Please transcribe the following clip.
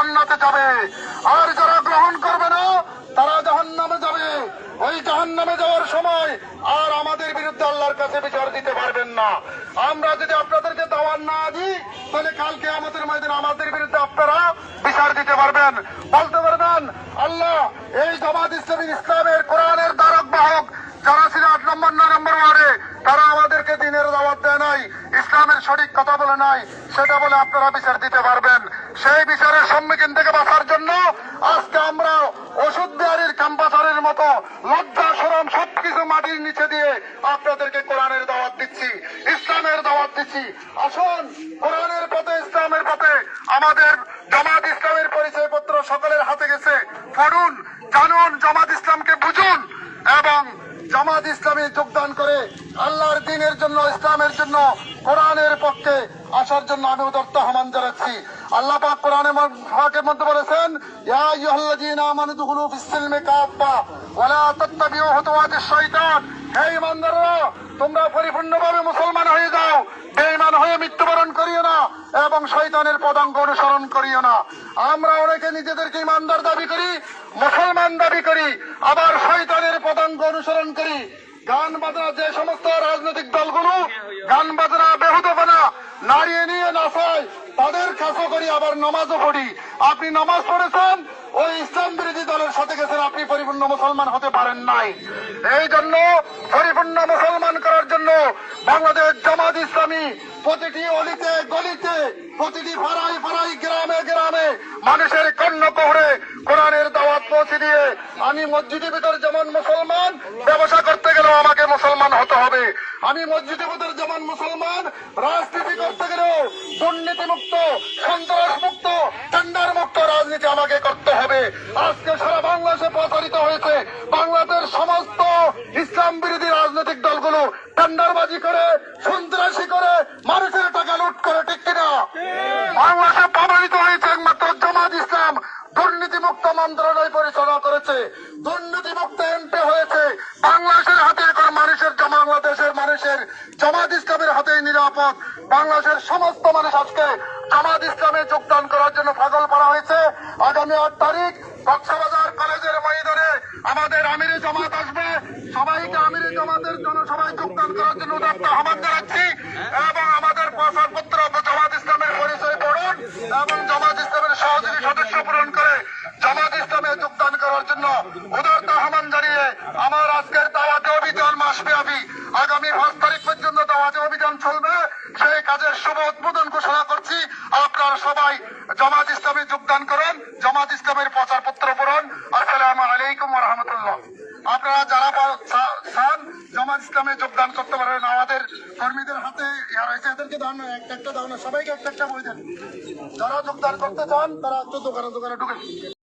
জান্নাতে যাবে, আর যারা গ্রহণ করবে না তারা জাহান্নামে যাবে। ওই জাহান্নামে যাওয়ার সময় আর আমাদের বিরুদ্ধে আল্লাহর কাছে বিচার দিতে পারবেন না। আমরা যদি আপনাদেরকে দাওয়াত না দিই তাহলে কালকে আমাদের ময়দানে আমাদের বিরুদ্ধে আপনারা বিচার দিতে পারবেন, বলতে পারবেন আল্লাহ এই জামাত ইসলামী ইসলামের কোরআনের ধারক বাহক যারা ছিল 8 নম্বর 9 নম্বর ওয়ার্ডে, তারা আমাদেরকে দিনের দাওয়াত দেয় নাই, ইসলামের সঠিক কথা বলে নাই, সেটা বলে আপনারা বিচার দিতে পারবেন। সেই বিচারের সম্মুখীন থেকে বাঁচার জন্য আজকে আমরা ওষুধ বিহারীর ক্যাম্পাসারের মতো লজ্জা শরম সবকিছু মাটির নিচে দিয়ে আপনাদেরকে কোরআনের দাওয়াত দিচ্ছি, ইসলামের দাওয়াত দিচ্ছি। আসুন কোরআনের পথে, ইসলামের পথে। আমাদের জামাত ইসলামের পরিচয়পত্র সকলের হাতে গেছে, পড়ুন, জানুন, জামাত ইসলামকে বুঝুন এবং জামাত ইসলামে যোগদান করে আল্লাহর দ্বীনের জন্য, ইসলামের জন্য, কোরআনের পক্ষে আসার জন্য আমি উদাত্ত আহ্বান জানাচ্ছি। আল্লাহ পাক কোরআনের পাকের মধ্যে বলেছেন, ইয়া আইয়ুহাল্লাযীনা আমানু দুখুলু ফিস-সিলমি কাফা ওয়া লা তাত্তাবিউ খুতুওয়াতিশ শাইতান। হে ঈমানদাররা, তোমরা পরিপূর্ণভাবে মুসলমান হয়ে যাও, বেঈমান হয়ে মৃত্যুবরণ করিও না এবং শয়তানের পদাঙ্ক অনুসরণ করিও না। আমরা অনেকে নিজেদেরকে ঈমানদার দাবি করি, মুসলমান দাবি করি, আবার শয়তানের পদাঙ্ক অনুসরণ করি। গান বাজনা, যে সমস্ত রাজনৈতিক দলগুলো গান বাজনা বেহুদাপানা নাড়িয়ে নিয়ে নাচায়, তাদের কাছে করি, আবার নামাজও পড়ি। আপনি নামাজ পড়েছেন, ওই ইসলাম বিরোধী দলের সাথে গেছেন, আপনি পরিপূর্ণ মুসলমান হতে পারেন নাই। এই জন্য পরিপূর্ণ মুসলমান করার জন্য বাংলাদেশ জামাত ইসলামী প্রতিটি অলিতে গলিতে, প্রতিটি পাড়ায় পাড়ায়, গ্রামে গ্রামে মানুষের কর্ণকোহরে কোরআনের দাওয়াত পৌঁছে দিয়ে, আমি মসজিদের ভিতর যেমন মুসলমান, ব্যবসা করতে গেলেও আমাকে মুসলমান হতে হবে। আমি মসজিদের ভিতর যেমন মুসলমান, রাজনীতি করতে গেলেও দুর্নীতিমুক্ত, সন্ত্রাস মুক্ত, টেন্ডার মুক্ত রাজনীতি আমাকে করতে হবে। আজকে সারা বাংলাদেশে প্রচারিত হয়েছে, বাংলাদেশ সমস্ত ইসলাম বিরোধী রাজনৈতিক দলগুলো টেন্ডারবাজি করে, সন্ত্রাসী করে, মানুষের টাকা লুট করে, ঠিক কিনা? বাংলাদেশে প্রমাণিত হয়েছে একমাত্র জামাত ইসলাম দুর্নীতিমুক্ত মন্ত্রণালয় পরিচালনা করেছে, দুর্নীতিমুক্ত এমপি হয়েছে। বাংলাদেশের হাতে এখন বাংলাদেশের মানুষের জামাত ইসলামের হাতে নিরাপদ। বাংলাদেশের সমস্ত মানুষ আজকে জামাত ইসলামে যোগদান করার জন্য পাগল করা হয়েছে। আগামী 8 তারিখ কক্সবাজার কলেজের ময়দানে আমাদের আমিরে জামাত আসবে। সবাইকে আমিরে জামাতের জন্য সবাই যোগদান করার জন্য উদাত্ত আহ্বান জানাচ্ছি এবং আমাদের প্রচারপত্র জামাত ইসলামের পরিচয় পড়ুন এবং জামাত ইসলামের সহযোগী সদস্য পূরণ করে জামাত ইসলামে যোগদান করার জন্য উদাত্ত আহ্বান জানিয়ে আমার আজকের দাওয়াতে অভিযান মাসব্যাপী আগামী 5 তারিখ পর্যন্ত দাওয়াতে অভিযান চলবে, সেই কাজের শুভ উদ্বোধন ঘোষণা করছি। আপনারা সবাই জামাত ইসলামে যোগদান করেন, জামাত ইসলামের প্রচারপত্র পড়ুন। আসসালামু আলাইকুম ওয়া রাহমাতুল্লাহ। আপনারা যারা চান জামাত ইসলামে যোগদান করতে পারেন, আমাদের কর্মীদের হাতে রয়েছে, এদেরকে দাও না, একটা দাও না, সবাইকে একটা বই দেন। যারা যোগদান করতে চান তারা একটু দোকানে ঢুকেন।